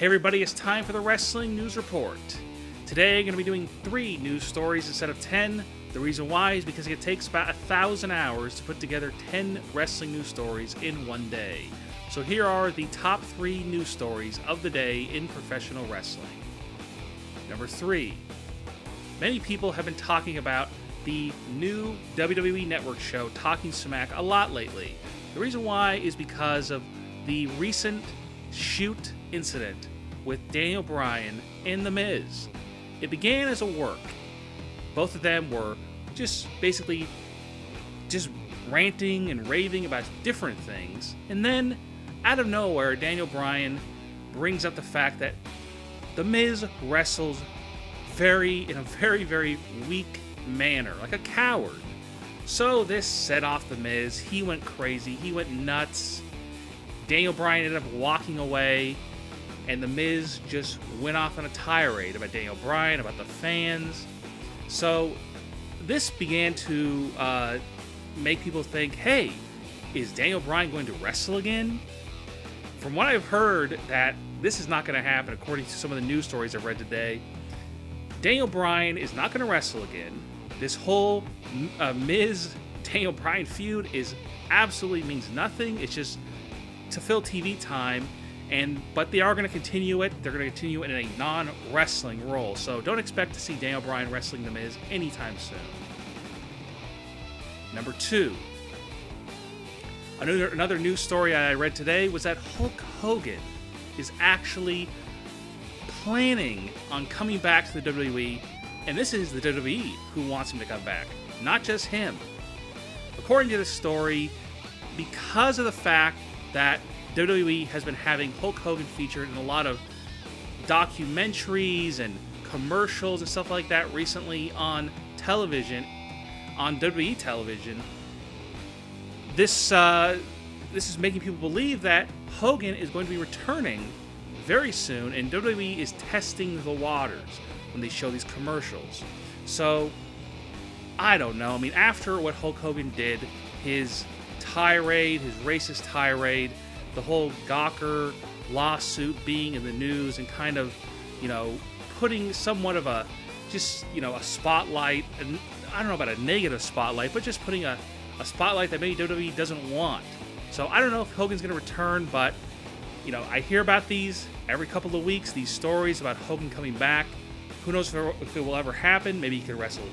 Hey everybody, it's time for the Wrestling News Report. Today I'm going to be doing 3 news stories instead of 10. The reason why is because it takes about 1,000 hours to put together 10 wrestling news stories in one day. So here are the top 3 news stories of the day in professional wrestling. Number 3. Many people have been talking about the new WWE Network show Talking Smack a lot lately. The reason why is because of the recent shoot incident with Daniel Bryan and The Miz. It began as a work. Both of them were just basically ranting and raving about different things. And then, out of nowhere, Daniel Bryan brings up the fact that The Miz wrestles in a very weak manner, like a coward. So this set off The Miz. He went crazy. He went nuts. Daniel Bryan ended up walking away, and The Miz just went off on a tirade about Daniel Bryan, about the fans. So this began to make people think, hey, is Daniel Bryan going to wrestle again? From what I've heard, that this is not going to happen, according to some of the news stories I've read today. Daniel Bryan is not going to wrestle again. This whole Miz-Daniel Bryan feud absolutely means nothing. It's just to fill TV time. But they are going to continue it. They're going to continue it in a non-wrestling role. So don't expect to see Daniel Bryan wrestling The Miz anytime soon. Number 2. Another news story I read today was that Hulk Hogan is actually planning on coming back to the WWE. And this is the WWE who wants him to come back, not just him. According to this story, because of the fact that WWE has been having Hulk Hogan featured in a lot of documentaries and commercials and stuff like that recently on television, on WWE television. This is making people believe that Hogan is going to be returning very soon, and WWE is testing the waters when they show these commercials. So, I don't know. I mean, after what Hulk Hogan did, his tirade, his racist tirade, the whole Gawker lawsuit being in the news and kind of, putting somewhat of a spotlight, and I don't know about a negative spotlight, but just putting a spotlight that maybe WWE doesn't want. So I don't know if Hogan's going to return, but, I hear about these every couple of weeks, these stories about Hogan coming back. Who knows if it will ever happen? Maybe he could wrestle,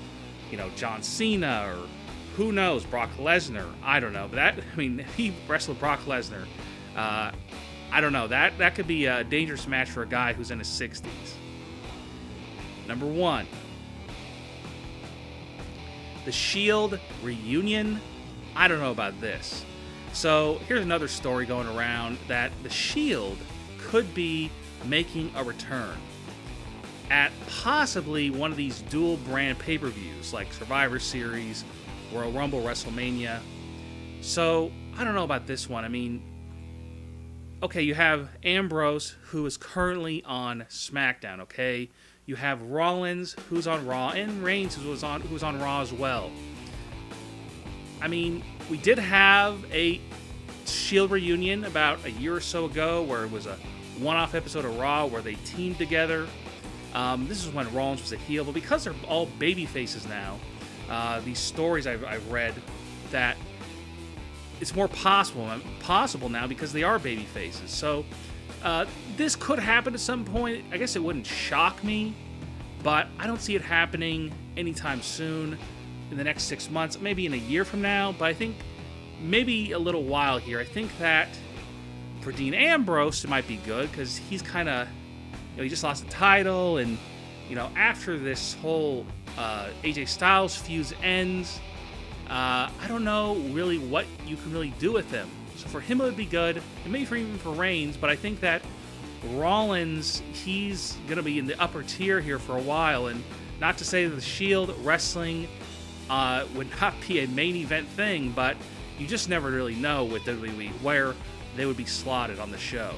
John Cena, or who knows, Brock Lesnar. I don't know. But he wrestled Brock Lesnar. I don't know. That could be a dangerous match for a guy who's in his 60s. Number 1. The Shield reunion. I don't know about this. So here's another story going around that the Shield could be making a return at possibly one of these dual brand pay-per-views like Survivor Series, Royal Rumble, WrestleMania. So I don't know about this one. I mean, okay, you have Ambrose, who is currently on SmackDown, okay? You have Rollins, who's on Raw, and Reigns, who's on Raw as well. I mean, we did have a Shield reunion about a year or so ago where it was a one-off episode of Raw where they teamed together. This is when Rollins was a heel, but because they're all baby faces now, these stories I've read that it's more possible now because they are baby faces. So this could happen at some point. I guess it wouldn't shock me, but I don't see it happening anytime soon in the next 6 months, maybe in a year from now, but I think maybe a little while here. I think that for Dean Ambrose, it might be good because he's kind of, he just lost the title, and, after this whole AJ Styles feud ends, I don't know really what you can really do with him. So for him, it would be good, and maybe even for Reigns, but I think that Rollins, he's going to be in the upper tier here for a while, and not to say that the Shield wrestling would not be a main event thing, but you just never really know with WWE where they would be slotted on the show.